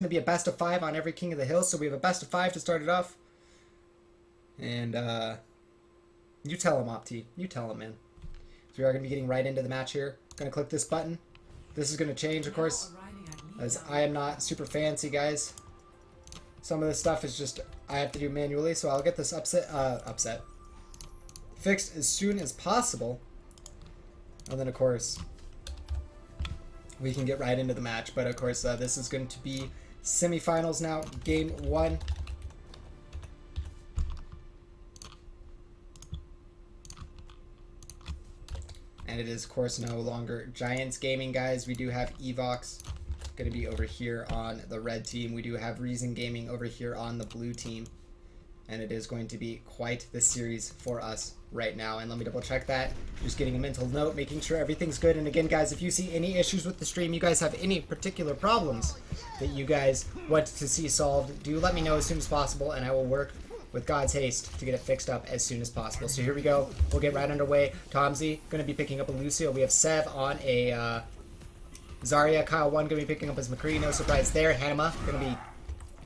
going to be a best of 5 on every King of the Hill, so we have a best of 5 to start it off. And you tell him, Opti. You tell him, man. So we are going to be getting right into the match here. Going to click this button. This is going to change, of course, as I am not super fancy, guys. Some of this stuff is just I have to do manually, so I'll get this upset fixed as soon as possible. And then, of course, we can get right into the match. But, of course, this is going to be semifinals now, game 1. And it is, of course, no longer Giants Gaming, guys. We do have Evoks going to be over here on the red team. We do have Reason Gaming over here on the blue team. And it is going to be quite the series for us right now. And let me double check that. Just getting a mental note, making sure everything's good. And again, guys, if you see any issues with the stream, you guys have any particular problems that you guys want to see solved, do let me know as soon as possible, and I will work with God's haste to get it fixed up as soon as possible. So here we go. We'll get right underway. Tomsy going to be picking up a Lucio. We have Sev on a Zarya. Kyle 1 going to be picking up his McCree. No surprise there. Hanema going to be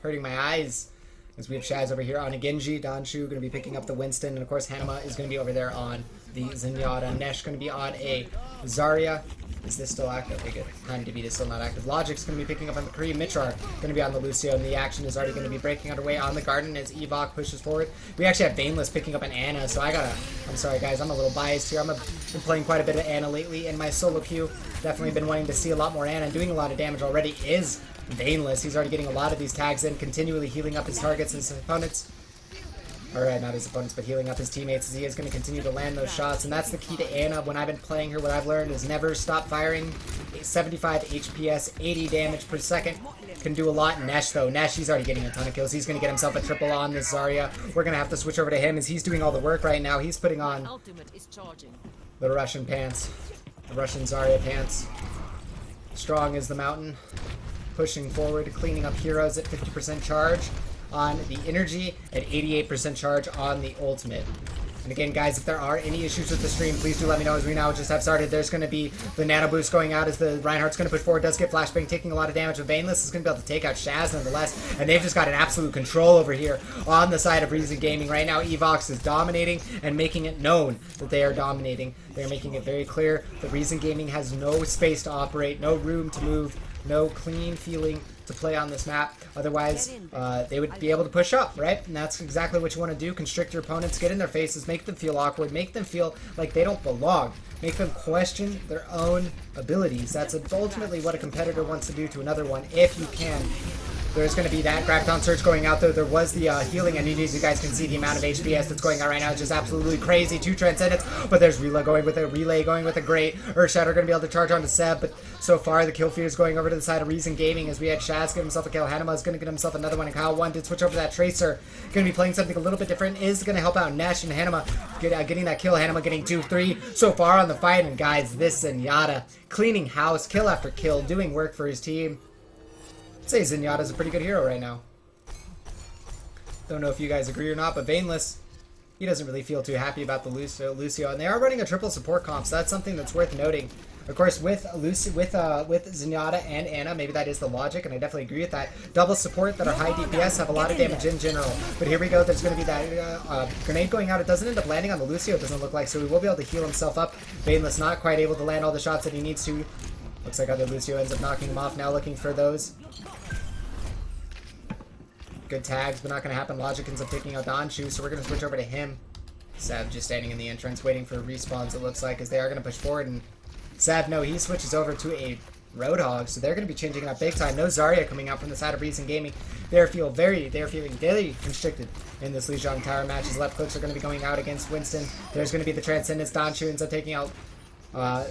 hurting my eyes. As we have Shaz over here on a Genji. Danshu going to be picking up the Winston. And of course, Hanema is going to be over there on the Zenyatta. Nesh going to be on a Zarya. Is this still active? Okay, good. Time to beat is still not active. Logic's going to be picking up on McCree. Mitchar going to be on the Lucio. And the action is already going to be breaking underway on the Garden as Evok pushes forward. We actually have Baneless picking up an Ana. So I'm sorry, guys. I'm a little biased here. Been playing quite a bit of Ana lately in my solo queue. Definitely been wanting to see a lot more Ana. And doing a lot of damage already is Baneless. He's already getting a lot of these tags in, continually healing up his targets and his opponents. Alright, not his opponents, but healing up his teammates as he is going to continue to land those shots. And that's the key to Ana. When I've been playing her, what I've learned is never stop firing. 75 HPS, 80 damage per second. Can do a lot. Nesh, though. Nesh, he's already getting a ton of kills. He's going to get himself a triple on this Zarya. We're going to have to switch over to him as he's doing all the work right now. He's putting on the Russian pants. The Russian Zarya pants. Strong as the mountain. Pushing forward, cleaning up heroes at 50% charge on the energy and 88% charge on the ultimate. And again, guys, if there are any issues with the stream, please do let me know as we now just have started. There's going to be the nano boost going out as the Reinhardt's going to push forward, does get flashbang, taking a lot of damage. But Baneless is going to be able to take out Shaz nonetheless. And they've just got an absolute control over here on the side of Reason Gaming. Right now, Evoks is dominating and making it known that they are dominating. They're making it very clear that Reason Gaming has no space to operate, no room to move, no clean feeling to play on this map. Otherwise, they would be able to push up, right? And that's exactly what you want to do. Constrict your opponents, get in their faces, make them feel awkward, make them feel like they don't belong, make them question their own abilities. That's ultimately what a competitor wants to do to another one, if you can. There's going to be that Graviton Surge going out, though. There was the healing, and you guys can see the amount of HPS that's going out right now. It's just absolutely crazy. 2 Transcendence, but there's Relay going with a great. Earthshatter going to be able to charge onto Seb, but so far the kill feed is going over to the side of Reason Gaming as we had Shaz get himself a kill. Hanema is going to get himself another one, and Kyle 1 did switch over to that Tracer. Going to be playing something a little bit different. Is going to help out Nesh and Hanema getting that kill. Hanema getting 2-3 so far on the fight, and guys, this Zenyatta cleaning house, kill after kill, doing work for his team. I'd say Zenyatta's a pretty good hero right now. Don't know if you guys agree or not, but Baneless, he doesn't really feel too happy about the Lucio. And they are running a triple support comp, so that's something that's worth noting. Of course, with Zenyatta and Ana, maybe that is the logic, and I definitely agree with that. Double support that are high DPS have a lot of damage in general. But here we go, there's going to be that grenade going out. It doesn't end up landing on the Lucio, it doesn't look like, so he will be able to heal himself up. Baneless not quite able to land all the shots that he needs to. Looks like other Lucio ends up knocking him off. Now looking for those. Good tags, but not going to happen. Logic ends up taking out Danshu, so we're going to switch over to him. Sav just standing in the entrance, waiting for respawns, it looks like, as they are going to push forward. And Sav, no, he switches over to a Roadhog, so they're going to be changing it up big time. No Zarya coming out from the side of Reason Gaming. They're feeling very constricted in this Lijiang Tower match. His left clicks are going to be going out against Winston. There's going to be the Transcendence. Danshu ends up taking out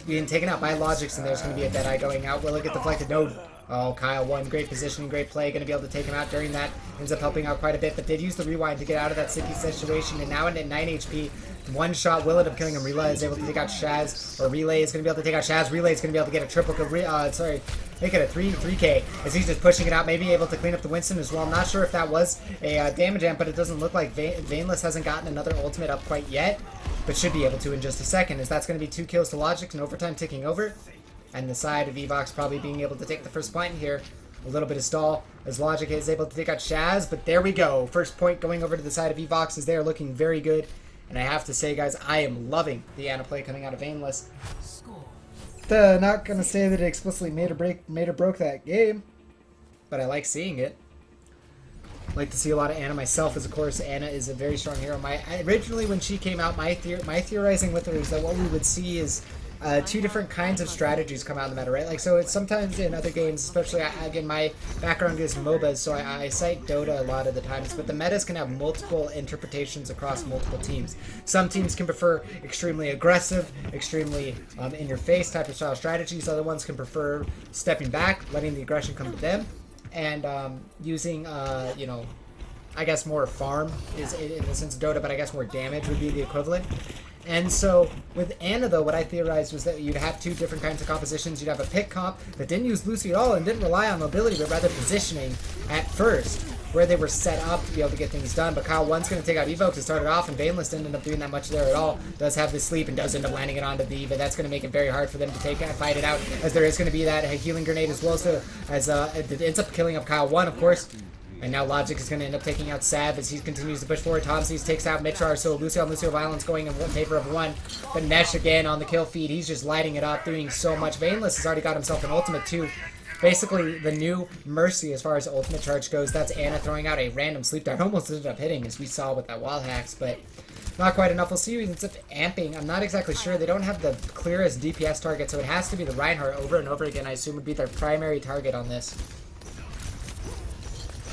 being taken out by Logics, and there's going to be a Deadeye going out. Will it get deflected? No. Oh, Kyle 1, great positioning, great play. Going to be able to take him out during that. Ends up helping out quite a bit, but did use the rewind to get out of that sticky situation. And now at 9 HP, one shot will end up killing him. Relay is able to take out Shaz, or Relay is going to be able to take out Shaz. Relay is going to be able to get a triple, make it a 3K, as he's just pushing it out, maybe able to clean up the Winston as well. I'm not sure if that was a damage amp, but it doesn't look like Vaneless hasn't gotten another ultimate up quite yet, but should be able to in just a second, as that's going to be 2 kills to Logic and overtime ticking over. And the side of Evoks probably being able to take the first point here a little bit of stall as Logic is able to take out Shaz, but there we go. First point going over to the side of Evoks as they are looking very good. And I have to say, guys, I am loving the Ana play coming out of Vaneless. Not going to say that it explicitly made or broke that game, but I like seeing it. I like to see a lot of Ana myself, as of course Ana is a very strong hero. Originally when she came out, my theorizing with her is that what we would see is two different kinds of strategies come out in the meta, right? Like, so it's sometimes in other games, especially, again, my background is MOBAs, so I cite Dota a lot of the times, but the metas can have multiple interpretations across multiple teams. Some teams can prefer extremely aggressive, extremely in-your-face type of style strategies. Other ones can prefer stepping back, letting the aggression come to them, and using, you know, I guess more farm is in the sense of Dota, but I guess more damage would be the equivalent. And so with Ana, though, what I theorized was that you'd have two different kinds of compositions. You'd have a pick comp that didn't use Lucy at all and didn't rely on mobility, but rather positioning at first, where they were set up to be able to get things done. But Kyle 1's going to take out Evoks to start it off, and Vaneless didn't end up doing that much there at all. Does have the sleep and does end up landing it onto the Eva. That's going to make it very hard for them to fight it out, as there is going to be that healing grenade as well. So as it ends up killing up Kyle 1, of course. And now Logic is going to end up taking out Sav as he continues to push forward. Tomsees takes out Mitrar, so Lucio on Lucio violence going in favor of one. But Nesh again on the kill feed. He's just lighting it up, doing so much. Vaneless has already got himself an ultimate too. Basically, the new Mercy as far as ultimate charge goes. That's Ana throwing out a random sleep dart. Almost ended up hitting, as we saw with that wall hacks, but not quite enough. We'll see who ends up amping. I'm not exactly sure. They don't have the clearest DPS target, so it has to be the Reinhardt over and over again. I assume would be their primary target on this.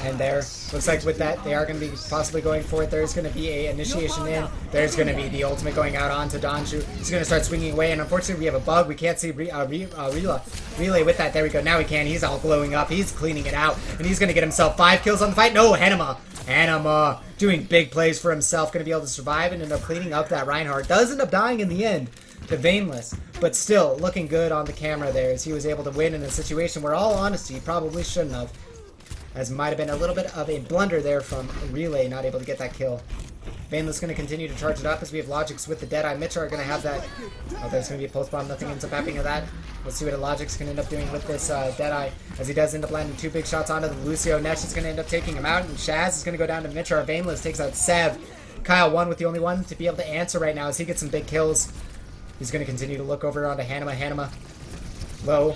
And there, looks like with that, they are going to be possibly going for it. There's going to be a initiation in. There's going to be the ultimate going out onto Donshu. He's going to start swinging away, and unfortunately we have a bug. We can't see Relay with that. There we go. Now we can. He's all glowing up. He's cleaning it out, and he's going to get himself 5 kills on the fight. No, Hanema doing big plays for himself. Going to be able to survive and end up cleaning up that Reinhardt. Does end up dying in the end to Vaneless, but still looking good on the camera there as he was able to win in a situation where, all honesty, he probably shouldn't have. As might have been a little bit of a blunder there from Relay, not able to get that kill. Vaneless going to continue to charge it up as we have Logics with the Deadeye. Mitchell are going to have that. Oh, there's going to be a post bomb. Nothing ends up happening to that. Let's see what Logics can end up doing with this Deadeye, as he does end up landing 2 big shots onto the Lucio. Nesh is going to end up taking him out, and Shaz is going to go down to Mitchell. Vaneless takes out Sev. Kyle 1 with the only one to be able to answer right now as he gets some big kills. He's going to continue to look over onto Hanema. Low.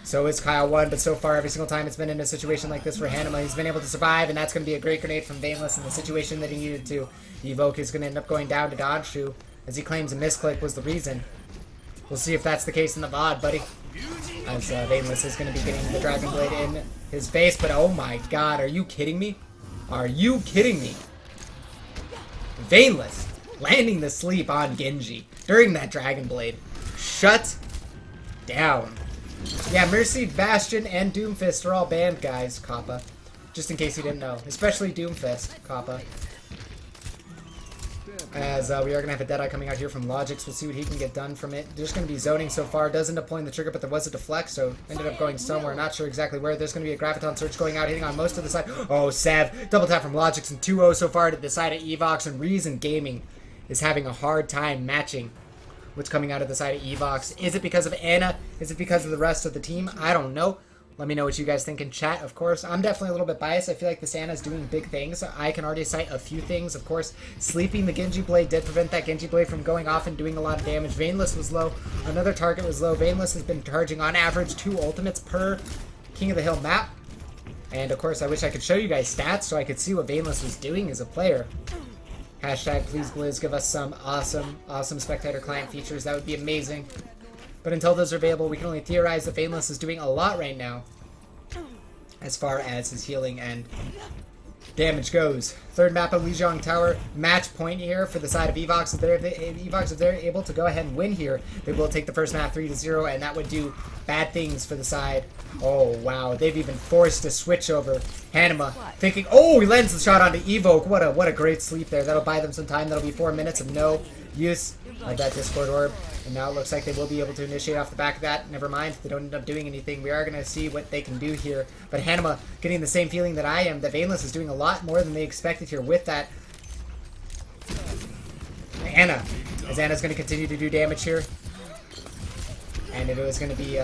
So is Kyle 1, but so far every single time it's been in a situation like this for Hanema, he's been able to survive, and that's going to be a great grenade from Vaneless in the situation that he needed to. Evoke is going to end up going down to Donshu, as he claims a misclick was the reason. We'll see if that's the case in the VOD, buddy. As Vaneless is going to be getting the Dragon Blade in his face, but oh my god, are you kidding me? Are you kidding me? Vaneless landing the sleep on Genji during that Dragon Blade. Shut down. Yeah, Mercy, Bastion, and Doomfist are all banned, guys, Kappa. Just in case you didn't know. Especially Doomfist, Kappa. As we are going to have a Deadeye coming out here from Logix. We'll see what he can get done from it. There's going to be zoning so far. Does end up pulling the trigger, but there was a deflect, so ended up going somewhere. Not sure exactly where. There's going to be a Graviton Surge going out, hitting on most of the side. Oh, Sav. Double tap from Logix and 2-0 so far to the side of Evoks, and Reason Gaming is having a hard time matching what's coming out of the side of Evoks. Is it because of Ana? Is it because of the rest of the team? I don't know. Let me know what you guys think in chat, of course. I'm definitely a little bit biased. I feel like this Ana is doing big things. I can already cite a few things. Of course, sleeping the Genji Blade did prevent that Genji Blade from going off and doing a lot of damage. Vaneless was low. Another target was low. Vaneless has been charging on average 2 ultimates per King of the Hill map. And of course, I wish I could show you guys stats so I could see what Vaneless was doing as a player. Hashtag please Blizz, give us some awesome spectator client features. That would be amazing. But until those are available, we can only theorize that Vaneless is doing a lot right now as far as his healing and damage goes. Third map of Lijiang Tower. Match point here for the side of Evoks. If they're able to go ahead and win here, they will take the first map 3-0, and that would do bad things for the side. Oh, wow. They've even forced a switch over. Hanema thinking, oh, he lands the shot onto Evoke. What a great sleep there. That'll buy them some time. That'll be 4 minutes of no use of that Discord Orb. And now it looks like they will be able to initiate off the back of that. Never mind, they don't end up doing anything. We are going to see what they can do here. But Hanema getting the same feeling that I am, that Vaneless is doing a lot more than they expected here with that. Ana, as Ana's going to continue to do damage here. And it was going to be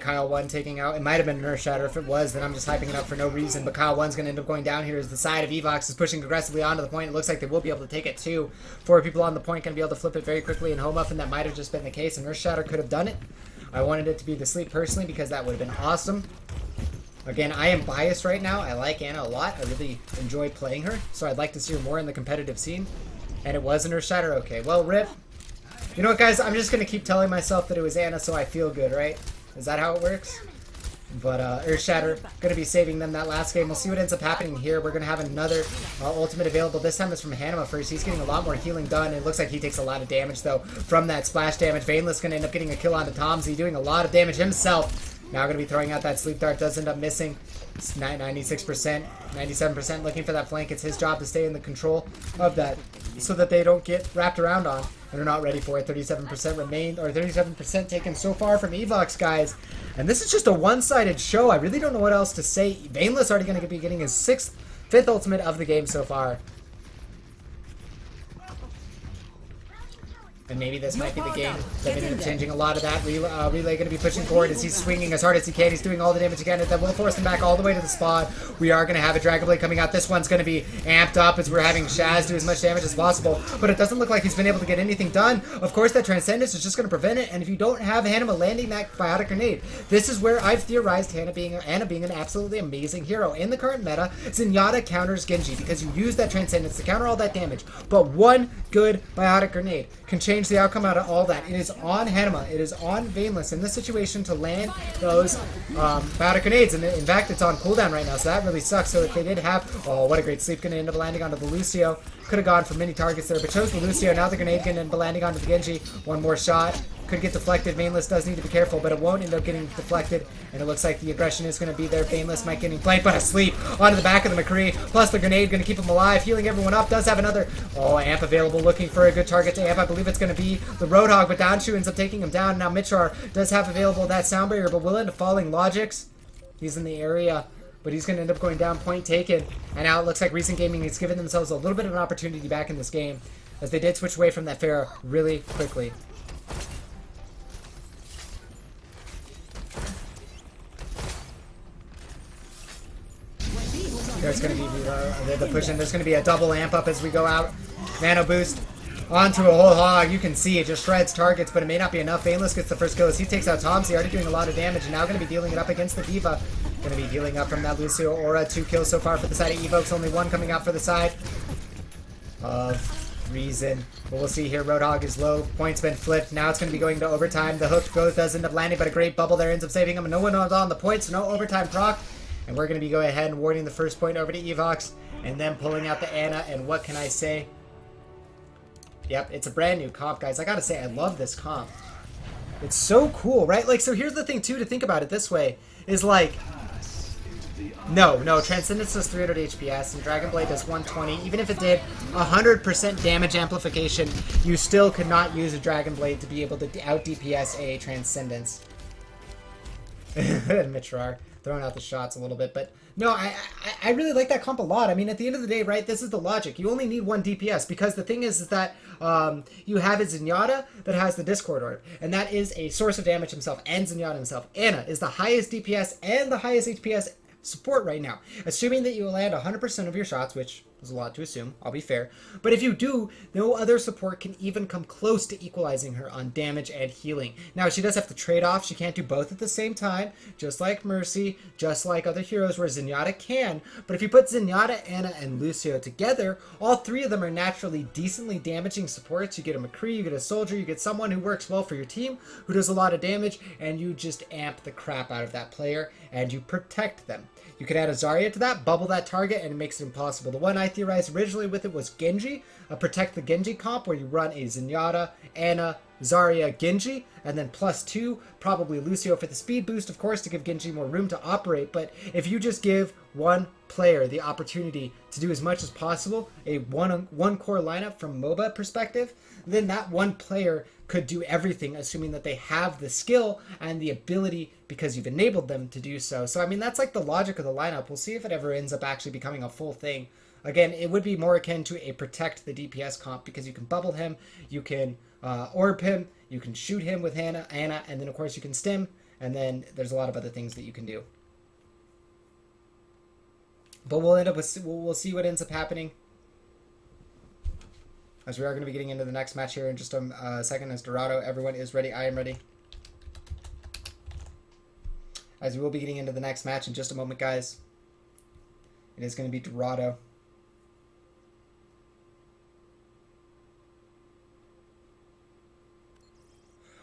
Kyle 1 taking out. It might have been Nerf Shatter. If it was, then I'm just hyping it up for no reason. But Kyle 1's going to end up going down here as the side of Evoks is pushing aggressively onto the point. It looks like they will be able to take it too. 4 people on the point going to be able to flip it very quickly and home up, and that might have just been the case. And Nerf Shatter could have done it. I wanted it to be the sleep personally because that would have been awesome. Again, I am biased right now. I like Anna a lot. I really enjoy playing her. So I'd like to see her more in the competitive scene. And it was Nerf Shatter. Okay, well, RIP. You know what, guys? I'm just going to keep telling myself that it was Anna so I feel good, right? Is that how it works? But Earth Shatter, going to be saving them that last game. We'll see what ends up happening here. We're going to have another ultimate available. This time it's from Hanema first. He's getting a lot more healing done. It looks like he takes a lot of damage, though, from that splash damage. Vainless going to end up getting a kill onto Tomsy, doing a lot of damage himself. Now going to be throwing out that sleep dart. Does end up missing. It's 96%, 97% looking for that flank. It's his job to stay in the control of that so that they don't get wrapped around on. And they're not ready for it. 37% remained, or 37% taken so far from Evoks, guys. And this is just a one-sided show. I really don't know what else to say. Vainless already going to be getting his 5th ultimate of the game so far. And maybe this might be the game that ended up changing a lot of that. Relay going to be pushing forward as he's swinging as hard as he can. He's doing all the damage again. That will force him back all the way to the spawn. We are going to have a Dragon Blade coming out. This one's going to be amped up as we're having Shaz do as much damage as possible. But it doesn't look like he's been able to get anything done. Of course, that Transcendence is just going to prevent it. And if you don't have Hanema landing that Biotic Grenade, this is where I've theorized Anna being an absolutely amazing hero. In the current meta, Zenyatta counters Genji because you use that Transcendence to counter all that damage. But one good Biotic Grenade can change the outcome out of all that. It is on Hanema. It is on Vainless in this situation to land those Biotic Grenades. And in fact, it's on cooldown right now, so that really sucks. So if they did have... Oh, what a great sleep. Going to end up landing onto the Lucio. Could have gone for many targets there, but chose the Lucio. Now the grenade going to end up landing onto the Genji. One more shot. Could get deflected. Vainless does need to be careful, but it won't end up getting deflected. And it looks like the aggression is going to be there. Vainless might get flanked, but asleep onto the back of the McCree. Plus the grenade going to keep him alive, healing everyone up. Does have another amp available, looking for a good target to amp. I believe it's going to be the Roadhog, but Downshoe ends up taking him down. Now Mitchar does have available that sound barrier, but will end up falling. Logix, he's in the area, but he's going to end up going down. Point taken. And now it looks like Recent Gaming has given themselves a little bit of an opportunity back in this game, as they did switch away from that Pharah really quickly. There's going to be the push in. There's going to be a double amp up as we go out. Nano boost onto a whole hog. You can see it just shreds targets, but it may not be enough. Vainless gets the first kill as he takes out Tomsy, already doing a lot of damage, and now going to be dealing it up against the Diva. Going to be healing up from that Lucio Aura. 2 kills so far for the side of Evoks. Only 1 coming out for the side of Reason. But we'll see here. Roadhog is low. Point's been flipped. Now it's going to be going to overtime. The hook does end up landing, but a great bubble there ends up saving him. No one was on the points. No overtime proc. And we're going to be going ahead and warding the first point over to Evoks, and then pulling out the Anna. And what can I say? Yep, it's a brand new comp, guys. I gotta say, I love this comp. It's so cool, right? Like, so here's the thing, too, to think about it this way, is like, no, Transcendence does 300 HPS, and Dragon Blade does 120. Even if it did 100% damage amplification, you still could not use a Dragon Blade to be able to out-DPS a Transcendence. Mitrar throwing out the shots a little bit, but no, I really like that comp a lot. I mean, at the end of the day, right, this is the logic. You only need 1 DPS, because the thing is that you have a Zenyatta that has the Discord Orb, and that is a source of damage himself, and Zenyatta himself. Anna is the highest DPS and the highest HPS support right now, assuming that you land 100% of your shots, which is a lot to assume, I'll be fair. But if you do, no other support can even come close to equalizing her on damage and healing. Now, she does have to trade off. She can't do both at the same time, just like Mercy, just like other heroes where Zenyatta can. But if you put Zenyatta, Anna, and Lucio together, all 3 of them are naturally decently damaging supports. You get a McCree, you get a soldier, you get someone who works well for your team, who does a lot of damage, and you just amp the crap out of that player, and you protect them. You could add a Zarya to that, bubble that target, and it makes it impossible. The one I theorized originally with it was Genji, a Protect the Genji comp, where you run a Zenyatta, Anna, Zarya, Genji, and then +2, probably Lucio for the speed boost, of course, to give Genji more room to operate. But if you just give one player the opportunity to do as much as possible, a one core lineup from MOBA perspective, then that one player could do everything, assuming that they have the skill and the ability because you've enabled them to do so. So, I mean, that's like the logic of the lineup. We'll see if it ever ends up actually becoming a full thing. Again, it would be more akin to a Protect the DPS comp, because you can bubble him, you can orb him, you can shoot him with Anna, and then, of course, you can stim, And then there's a lot of other things that you can do. But we'll end up with, we'll see what ends up happening, as we are going to be getting into the next match here in just a second. As Dorado, everyone is ready. I am ready. As we will be getting into the next match in just a moment, guys. It is going to be Dorado.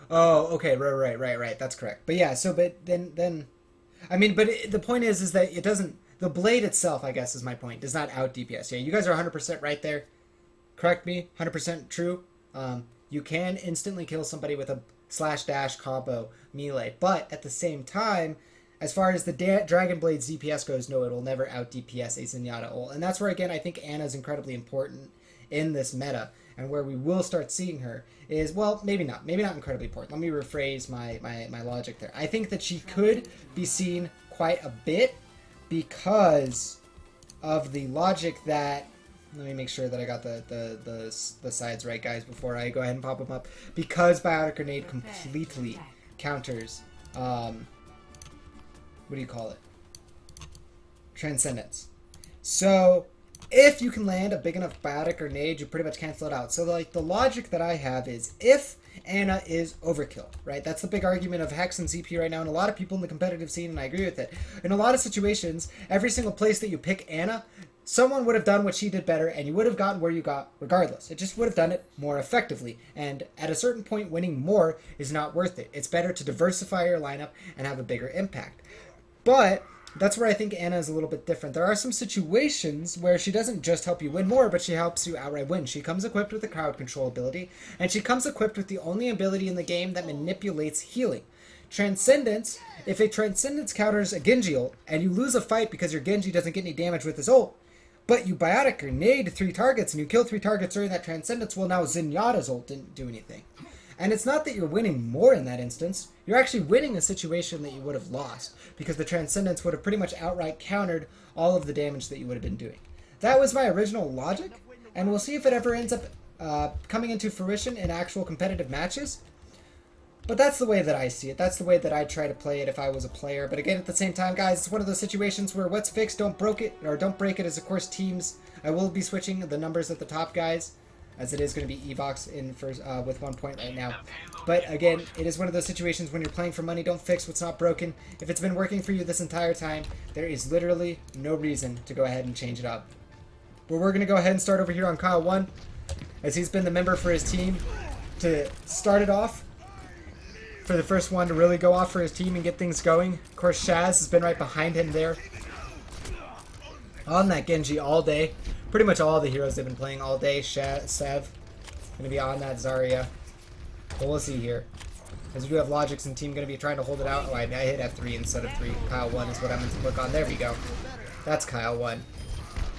Oh, okay, right. That's correct. But yeah, so but then, I mean, but the point is that it doesn't. The blade itself, I guess, is my point, does not out DPS. Yeah, you guys are 100% right there. Correct me, 100% true. You can instantly kill somebody with a /dash combo melee, but at the same time, as far as the Dragon Blade's DPS goes, no, it'll never out DPS a Zenyatta ult. And that's where, again, I think Ana is incredibly important in this meta, and where we will start seeing her is, well, maybe not incredibly important. Let me rephrase my logic there. I think that she could be seen quite a bit because of the logic that, let me make sure that I got the sides right, guys, before I go ahead and pop them up. Because Biotic Grenade completely counters, what do you call it? Transcendence. So if you can land a big enough Biotic Grenade, you pretty much cancel it out. So like the logic that I have is, if Ana is overkill, right? That's the big argument of Hex and CP right now, and a lot of people in the competitive scene, and I agree with it. In a lot of situations, every single place that you pick Ana, someone would have done what she did better, and you would have gotten where you got regardless. It just would have done it more effectively. And at a certain point, winning more is not worth it. It's better to diversify your lineup and have a bigger impact. But that's where I think Ana is a little bit different. There are some situations where she doesn't just help you win more, but she helps you outright win. She comes equipped with the crowd control ability, and she comes equipped with the only ability in the game that manipulates healing. Transcendence, if a Transcendence counters a Genji ult, and you lose a fight because your Genji doesn't get any damage with his ult, but you Biotic Grenade 3 targets, and you kill 3 targets during that Transcendence, well, now Zenyatta's ult didn't do anything. And it's not that you're winning more in that instance. You're actually winning a situation that you would have lost, because the Transcendence would have pretty much outright countered all of the damage that you would have been doing. That was my original logic, and we'll see if it ever ends up coming into fruition in actual competitive matches. But that's the way that I see it. That's the way that I'd try to play it if I was a player. But again, at the same time, guys, it's one of those situations where what's fixed, don't break it, as of course teams. I will be switching the numbers at the top, guys, as it is going to be Evoks in first, with 1 point right now. But again, it is one of those situations when you're playing for money, don't fix what's not broken. If it's been working for you this entire time, there is literally no reason to go ahead and change it up. But we're going to go ahead and start over here on Kyle 1, as he's been the member for his team to start it off. For the first one to really go off for his team and get things going. Of course, Shaz has been right behind him there on that Genji all day. Pretty much all the heroes they've been playing all day. Sev going to be on that Zarya. But we'll see here. As we do have Logix and team going to be trying to hold it out. Oh, I hit F3 instead of 3. Kyle 1 is what I'm going to look on. There we go. That's Kyle 1.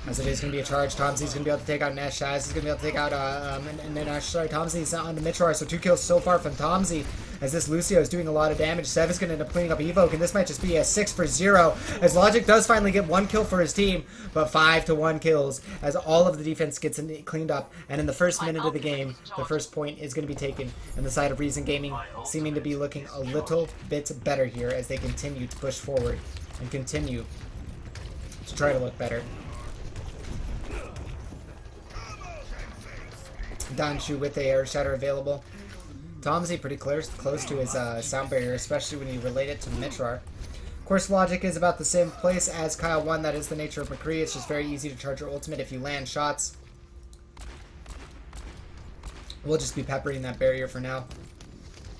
As it is going to be a charge. Tomzi's going to be able to take out Nash. Shaz is going to be able to take out, Tomzi's on the Mitrar. So 2 kills so far from Tomzi, as this Lucio is doing a lot of damage. Sev is going to end up cleaning up Evoke, and this might just be a 6-for-0, as Logic does finally get 1 kill for his team, but 5-to-1 kills, as all of the defense gets cleaned up. And in the first minute of the game, the first point is going to be taken, and the side of Reason Gaming seeming to be looking a little bit better here, as they continue to push forward and continue to try to look better. Danshu with the air shatter available. Tomzi pretty close to his sound barrier, especially when you relate it to Mitrar. Of course, Logic is about the same place as Kyle 1. That is the nature of McCree. It's just very easy to charge your ultimate if you land shots. We'll just be peppering that barrier for now.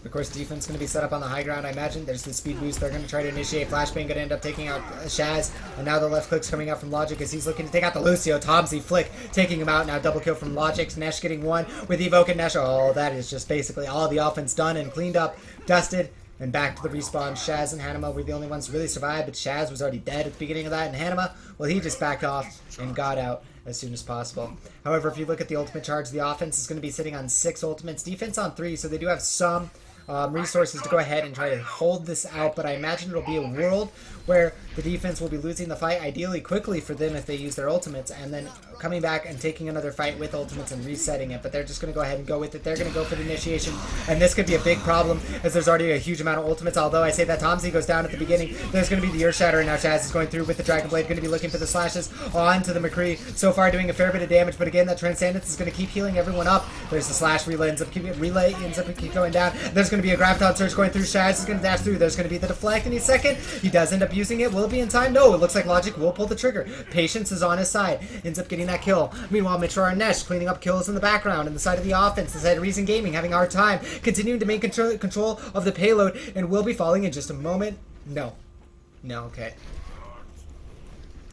Of course, defense going to be set up on the high ground, I imagine. There's the speed boost. They're going to try to initiate. Flashbang going to end up taking out Shaz. And now the left click's coming out from Logic as he's looking to take out the Lucio. Tomzi Flick taking him out. Now double kill from Logic. Nesh getting 1 with Evoke and Nesh. Oh, that is just basically all the offense done and cleaned up, dusted, and back to the respawn. Shaz and Hanema were the only ones to really survive, but Shaz was already dead at the beginning of that. And Hanema, well, he just backed off and got out as soon as possible. However, if you look at the ultimate charge, the offense is going to be sitting on 6 ultimates. Defense on 3, so they do have some resources to go ahead and try to hold this out, but I imagine it'll be a world where the defense will be losing the fight, ideally quickly for them if they use their ultimates, and then coming back and taking another fight with ultimates and resetting it. But they're just going to go ahead and go with it. They're going to go for the initiation, and this could be a big problem as there's already a huge amount of ultimates. Although I say that TomZ goes down at the beginning, there's going to be the Earth Shatter, and now Shaz is going through with the Dragon Blade, going to be looking for the slashes onto the McCree. So far doing a fair bit of damage, but again, that Transcendence is going to keep healing everyone up. There's the slash, relay ends up keep going down. There's going to be a Graviton Surge going through. Shaz is going to dash through. There's going to be the deflect, and he's second. He does end up using it. Will it be in time? No, it looks like Logic will pull the trigger. Patience is on his side. Ends up getting that kill. Meanwhile, Mitra and Nesh cleaning up kills in the background. And the side of the offense, the side of Reason Gaming having a hard time continuing to maintain control of the payload, and will be falling in just a moment. No, okay.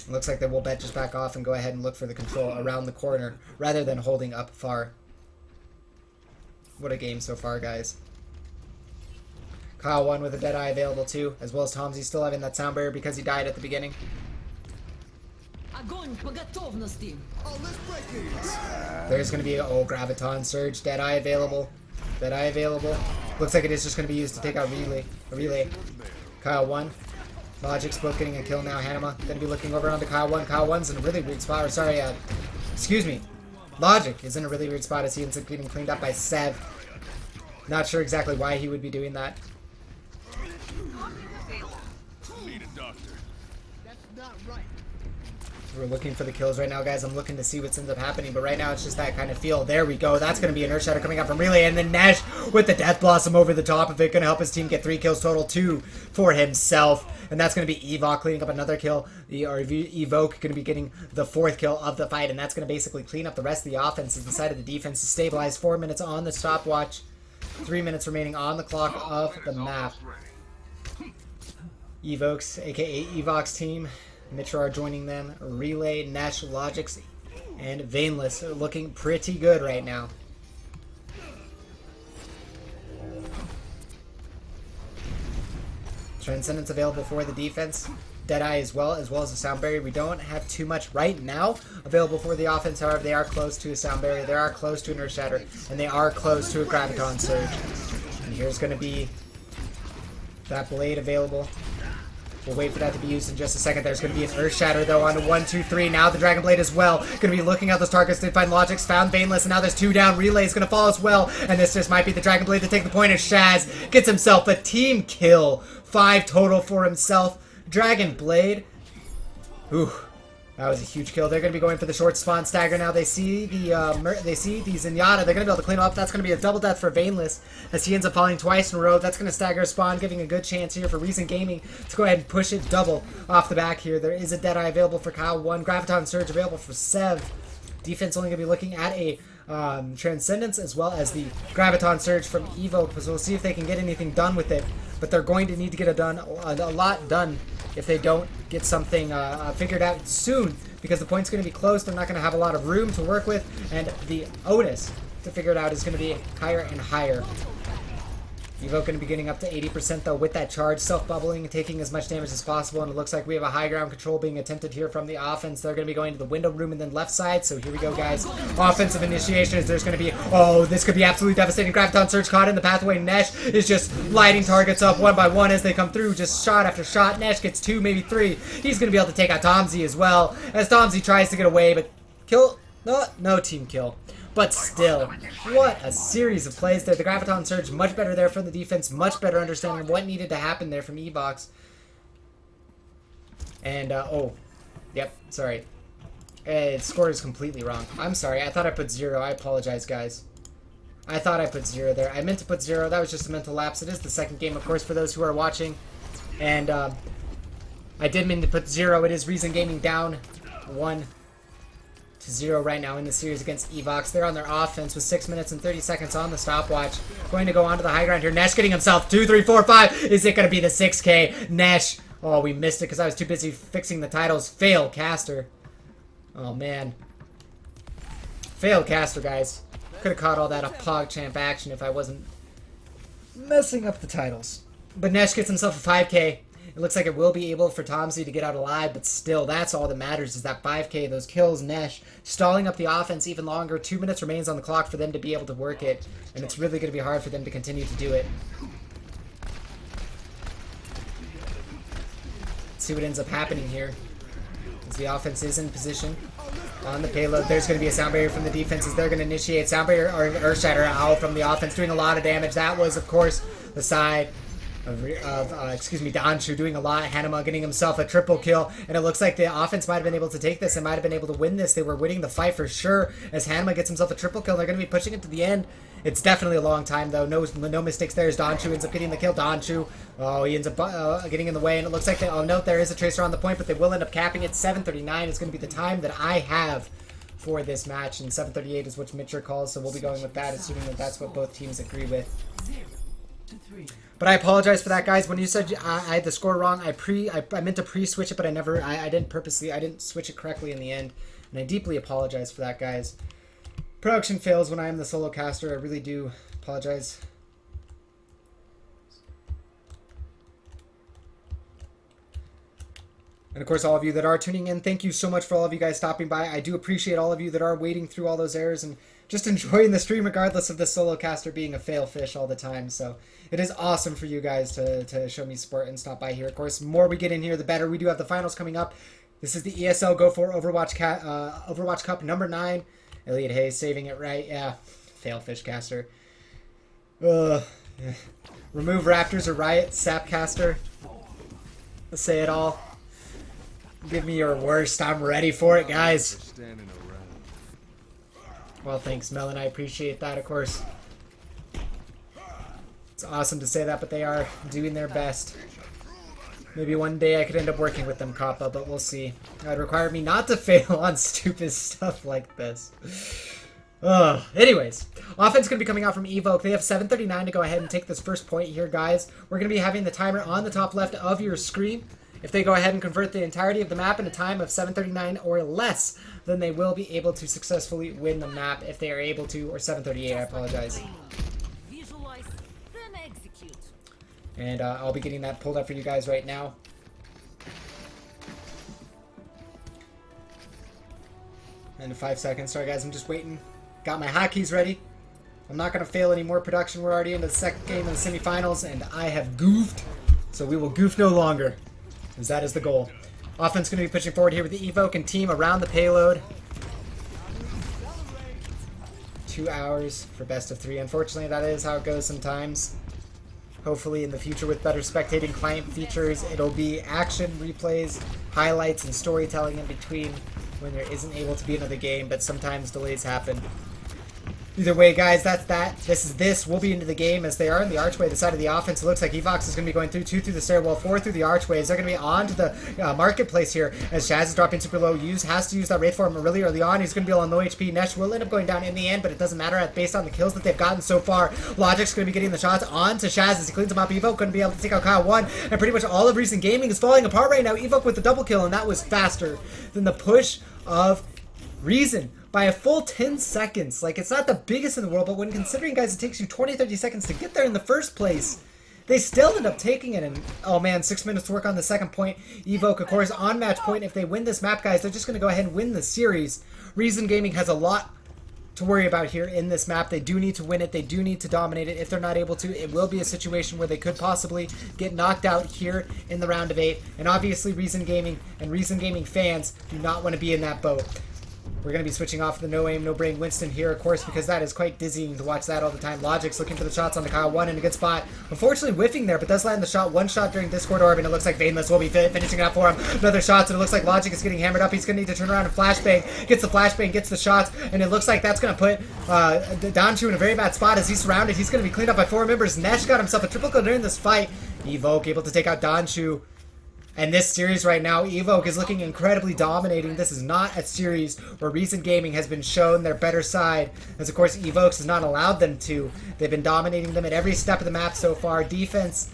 Looks like they will bet just back off and go ahead and look for the control around the corner rather than holding up far. What a game so far, guys. Kyle 1 with a Deadeye available too, as well as TomZ still having that sound barrier because he died at the beginning. There's going to be a Graviton Surge. Deadeye available. Looks like it is just going to be used to take out Relay. Kyle 1. Logic's both getting a kill now. Hanema going to be looking over onto Kyle 1. Kyle 1's in a really weird spot. Or sorry, excuse me. Logic is in a really weird spot as he ends up getting cleaned up by Sev. Not sure exactly why he would be doing that. We're looking for the kills right now, guys. I'm looking to see what ends up happening, but right now it's just that kind of feel. There we go. That's going to be an Earth Shatter coming out from Relay, and then Nash with the Death Blossom over the top of it. Going to help his team get 3 kills total, 2 for himself. And that's going to be Evoks cleaning up another kill. Evoke going to be getting the 4th kill of the fight, and that's going to basically clean up the rest of the offense as the side of the defense is stabilized. 4 minutes on the stopwatch. 3 minutes remaining on the clock of the map. Evoks, aka Evoks team. Mitra are joining them. Relay, Nash, Logix, and Vainless are looking pretty good right now. Transcendence available for the defense. Deadeye as well as the sound barrier. We don't have too much right now available for the offense. However, they are close to a sound barrier. They are close to an Earth Shatter, and they are close to a Graviton Surge. And here's going to be that Blade available. We'll wait for that to be used in just a second. There's going to be an Earth Shatter, though, on 1, 2, 3. Now the Dragon Blade as well. Going to be looking at those targets. They find Logix, found Vainless, and now there's 2 down. Relay is going to fall as well. And this just might be the Dragon Blade to take the point as Shaz gets himself a team kill. 5 total for himself. Dragon Blade. Ooh. That was a huge kill. They're going to be going for the short spawn stagger now. They see the Zenyatta. They're going to be able to clean up. That's going to be a double death for Vainless as he ends up falling twice in a row. That's going to stagger spawn, giving a good chance here for Reason Gaming to go ahead and push it double off the back here. There is a Deadeye available for Kyle 1. Graviton Surge available for Sev. Defense only going to be looking at a Transcendence as well as the Graviton Surge from Evoks. So we'll see if they can get anything done with it. But they're going to need to get a lot done if they don't get something figured out soon, because the point's going to be close. They're not going to have a lot of room to work with, and the onus to figure it out is going to be higher and higher. Evoke going to be getting up to 80% though with that charge, self-bubbling, taking as much damage as possible, and it looks like we have a high ground control being attempted here from the offense. They're going to be going to the window room and then left side, so here we go, guys. Offensive initiation is there's going to be, oh, this could be absolutely devastating. Graviton Surge caught in the pathway. Nesh is just lighting targets up one by one as they come through, just shot after shot. Nesh gets 2, maybe 3. He's going to be able to take out TomZ as well, as TomZ tries to get away, but kill, no team kill. But still, what a series of plays there. The Graviton Surge, much better there from the defense. Much better understanding of what needed to happen there from Evoks. And, oh, yep, sorry. Score is completely wrong. I'm sorry, I thought I put 0. I apologize, guys. I thought I put 0 there. I meant to put 0. That was just a mental lapse. It is the second game, of course, for those who are watching. And, I did mean to put 0. It is Reason Gaming down 1-0 right now in the series against Evoks. They're on their offense with 6 minutes and 30 seconds on the stopwatch. Going to go onto the high ground here. Nesh getting himself 2, 3, 4, 5. Is it going to be the 6K? Nesh. Oh, we missed it because I was too busy fixing the titles. Fail caster. Oh, man. Fail caster, guys. Could have caught all that PogChamp action if I wasn't messing up the titles. But Nesh gets himself a 5K. It looks like it will be able for TomZ to get out alive, but still, that's all that matters is that 5K, those kills, Nesh, stalling up the offense even longer. 2 minutes remains on the clock for them to be able to work it, and it's really going to be hard for them to continue to do it. Let's see what ends up happening here. As the offense is in position on the payload, there's going to be a sound barrier from the defenses. They're going to initiate sound barrier or Earthshatter out from the offense, doing a lot of damage. That was, of course, the side of Danshu doing a lot. Hanema getting himself a triple kill, and it looks like the offense might have been able to take this and might have been able to win this. They were winning the fight for sure as Hanema gets himself a triple kill. They're going to be pushing it to the end. It's definitely a long time, though. No mistakes there as Danshu ends up getting the kill. Danshu, oh, he ends up getting in the way, and it looks like, oh, no, there is a Tracer on the point, but they will end up capping it. 7:39 is going to be the time that I have for this match, and 7:38 is what Mitcher calls, so we'll be going with that, assuming that that's what both teams agree with. But I apologize for that, guys. When you said I had the score wrong, I meant to pre-switch it, but I didn't switch it correctly in the end, and I deeply apologize for that, guys. Production fails when I am the solo caster. I really do apologize. And of course, all of you that are tuning in, thank you so much for all of you guys stopping by. I do appreciate all of you that are waiting through all those errors and just enjoying the stream regardless of the solo caster being a fail fish all the time. So it is awesome for you guys to show me support and stop by here. Of course, the more we get in here, the better. We do have the finals coming up. This is the ESL Go4 Overwatch Cup number 9. Elliot Hayes saving it right. Yeah, fail fish caster. Yeah. Remove Raptors or Riot, Sapcaster. Let's say it all. Give me your worst. I'm ready for it, guys. Well, thanks, Melon. I appreciate that, of course. It's awesome to say that, but they are doing their best. Maybe one day I could end up working with them, Kappa, but we'll see. That would require me not to fail on stupid stuff like this. Anyways, offense going to be coming out from Evoks. They have 7:39 to go ahead and take this first point here, guys. We're going to be having the timer on the top left of your screen. If they go ahead and convert the entirety of the map in a time of 7:39 or less, then they will be able to successfully win the map if they are able to, or 7:38, I apologize. And I'll be getting that pulled up for you guys right now. And in 5 seconds. Sorry, guys, I'm just waiting. Got my hotkeys ready. I'm not going to fail any more production. We're already into the second game of the semifinals, and I have goofed. So we will goof no longer, as that is the goal. Offense going to be pushing forward here with the Evoke and team around the payload. 2 hours for best of 3. Unfortunately, that is how it goes sometimes. Hopefully in the future with better spectating client features, it'll be action, replays, highlights, and storytelling in between when there isn't able to be another game, but sometimes delays happen. Either way, guys, that's that. This is this. We'll be into the game as they are in the archway, the side of the offense. It looks like Evoks is going to be going through 2 through the stairwell, 4 through the archways. They're going to be on to the marketplace here as Shaz is dropping super low. Has to use that Wraith form really early on. He's going to be on low HP. Nesh will end up going down in the end, but it doesn't matter based on the kills that they've gotten so far. Logic's going to be getting the shots on to Shaz as he cleans him up. Evoke going to be able to take out Kyle 1, and pretty much all of recent gaming is falling apart right now. Evoke with the double kill, and that was faster than the push of Reason by a full 10 seconds. Like, it's not the biggest in the world, but when considering, guys, it takes you 20-30 seconds to get there in the first place, they still end up taking it. And oh man, 6 minutes to work on the second point. Evoke, of course, on match point. If they win this map, guys, they're just going to go ahead and win the series. Reason Gaming has a lot to worry about here in this map. They do need to win it. They do need to dominate it. If they're not able to, it will be a situation where they could possibly get knocked out here in the round of 8. And obviously, Reason Gaming and Reason Gaming fans do not want to be in that boat. We're going to be switching off the no aim, no brain Winston here, of course, because that is quite dizzying to watch that all the time. Logic's looking for the shots on the Kyle 1 in a good spot. Unfortunately, whiffing there, but does land the shot. One shot during Discord Orb, and it looks like Vainless will be finishing it up for him. Another shot, and it looks like Logic is getting hammered up. He's going to need to turn around and flashbang. Gets the flashbang, gets the shots, and it looks like that's going to put Danshu in a very bad spot as he's surrounded. He's going to be cleaned up by 4 members. Nesh got himself a triple kill during this fight. Evoke able to take out Danshu. And this series right now, Evoke is looking incredibly dominating. This is not a series where Reason Gaming has been shown their better side, as of course Evoks has not allowed them to. They've been dominating them at every step of the map so far. Defense,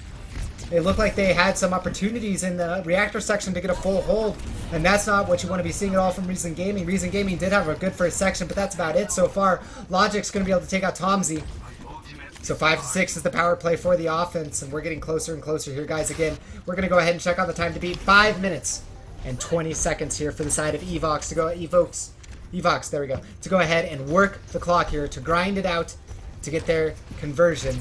it looked like they had some opportunities in the reactor section to get a full hold, and that's not what you want to be seeing at all from Reason Gaming. Reason Gaming did have a good first section, but that's about it so far. Logic's going to be able to take out TomZ. So 5-6 is the power play for the offense, and we're getting closer and closer here, guys. Again, we're going to go ahead and check out the time to beat. 5 minutes and 20 seconds here for the side of Evoks to go. Evoks, there we go. To go ahead and work the clock here, to grind it out, to get their conversion.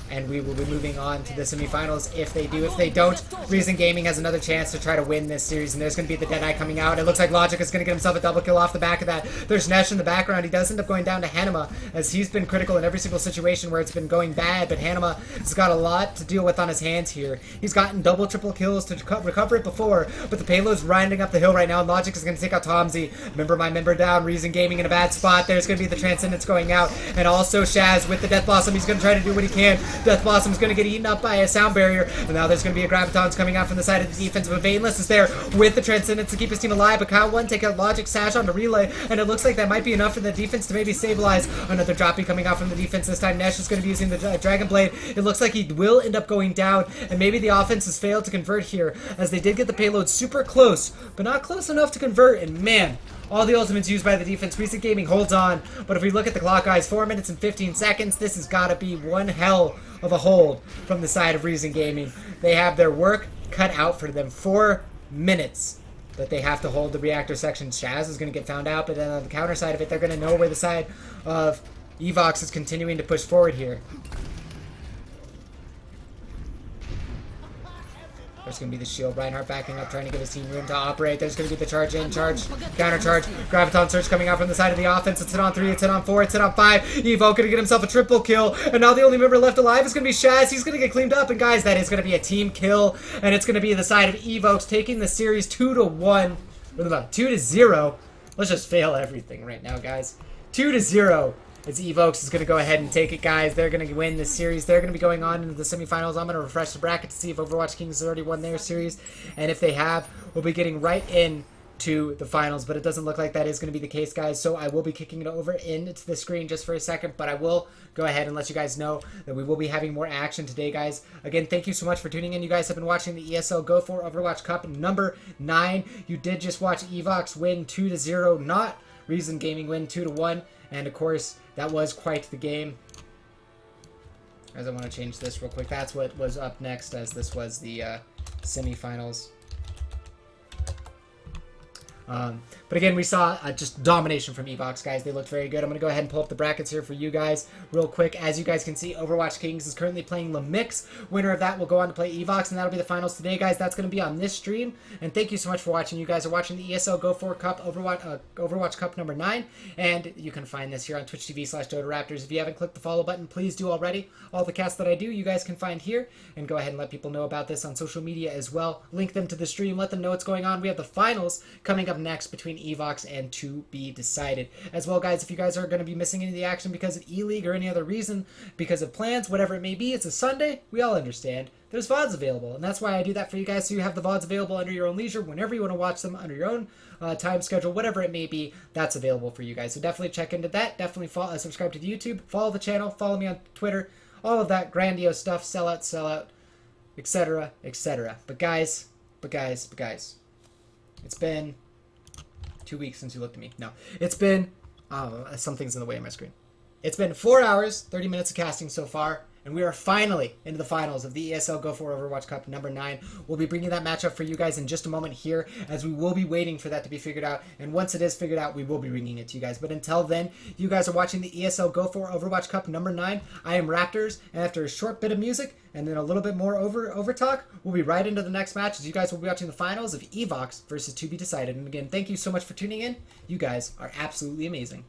And we will be moving on to the semifinals if they do. If they don't, Reason Gaming has another chance to try to win this series. And there's going to be the Deadeye coming out. It looks like Logic is going to get himself a double kill off the back of that. There's Nesh in the background. He does end up going down to Hanema, as he's been critical in every single situation where it's been going bad. But Hanema has got a lot to deal with on his hands here. He's gotten double, triple kills to recover it before. But the payload's riding up the hill right now. And Logic is going to take out Tomzy. Member down. Reason Gaming in a bad spot. There's going to be the Transcendence going out. And also Shaz with the Death Blossom. He's going to try to do what he can. Death Blossom's going to get eaten up by a sound barrier, and now there's going to be a Graviton's coming out from the side of the defense, but Vainless is there with the Transcendence to keep his team alive, but Kyle 1 take out Logic, Sash on the relay, and it looks like that might be enough for the defense to maybe stabilize. Another dropping coming out from the defense this time. Nesh is going to be using the Dragon Blade. It looks like he will end up going down, and maybe the offense has failed to convert here, as they did get the payload super close, but not close enough to convert, and man, all the ultimates used by the defense. Reason Gaming holds on, but if we look at the clock, guys, 4 minutes and 15 seconds, this has got to be one hell of a hold from the side of Reason Gaming. They have their work cut out for them. 4 minutes that they have to hold the reactor section. Shaz is going to get found out, but then on the counter side of it, they're going to know where the side of Evoks is continuing to push forward here. There's going to be the shield. Reinhardt backing up, trying to give his team room to operate. There's going to be the charge in, charge, counter charge. Graviton Surge coming out from the side of the offense. It's hit on 3, it's hit on 4, it's hit on 5. Evo going to get himself a triple kill. And now the only member left alive is going to be Shaz. He's going to get cleaned up. And guys, that is going to be a team kill. And it's going to be the side of Evoks taking the series 2-1. 2-0. Let's just fail everything right now, guys. 2-0. It's Evoks is going to go ahead and take it, guys. They're going to win this series. They're going to be going on into the semifinals. I'm going to refresh the bracket to see if Overwatch Kings has already won their series. And if they have, we'll be getting right in to the finals. But it doesn't look like that is going to be the case, guys. So I will be kicking it over into the screen just for a second. But I will go ahead and let you guys know that we will be having more action today, guys. Again, thank you so much for tuning in. You guys have been watching the ESL Go4 Overwatch Cup number 9. You did just watch Evoks win 2-0, not Reason Gaming win 2-1. And of course, that was quite the game. As I want to change this real quick. That's what was up next, as this was the semifinals. But again, we saw just domination from Evoks, guys. They looked very good. I'm going to go ahead and pull up the brackets here for you guys real quick. As you guys can see, Overwatch Kings is currently playing Lemix. Winner of that will go on to play Evoks, and that'll be the finals today, guys. That's going to be on this stream. And thank you so much for watching. You guys are watching the ESL Go4 Cup Overwatch Cup number 9. And you can find this here on Twitch TV/DotaRaptors. If you haven't clicked the follow button, please do already. All the casts that I do, you guys can find here. And go ahead and let people know about this on social media as well. Link them to the stream. Let them know what's going on. We have the finals coming up next between Evoks and To Be Decided. As well, guys, if you guys are going to be missing any of the action because of E-League or any other reason, because of plans, whatever it may be, it's a Sunday, we all understand. There's VODs available, and that's why I do that for you guys, so you have the VODs available under your own leisure, whenever you want to watch them, under your own time schedule, whatever it may be, that's available for you guys. So definitely check into that. Definitely subscribe to the YouTube, follow the channel, follow me on Twitter, all of that grandiose stuff, sell out, etc., etc. But guys, it's been 2 weeks since you looked at me. No, it's been, something's in the way of my screen. It's been 4 hours, 30 minutes of casting so far, and we are finally into the finals of the ESL Go4 Overwatch Cup number 9. We'll be bringing that matchup for you guys in just a moment here, as we will be waiting for that to be figured out, and once it is figured out, we will be bringing it to you guys. But until then, you guys are watching the ESL Go4 Overwatch Cup number 9. I am RaptorZ, and after a short bit of music, and then a little bit more over talk, we'll be right into the next match, as you guys will be watching the finals of Evoks versus To Be Decided. And again, thank you so much for tuning in. You guys are absolutely amazing.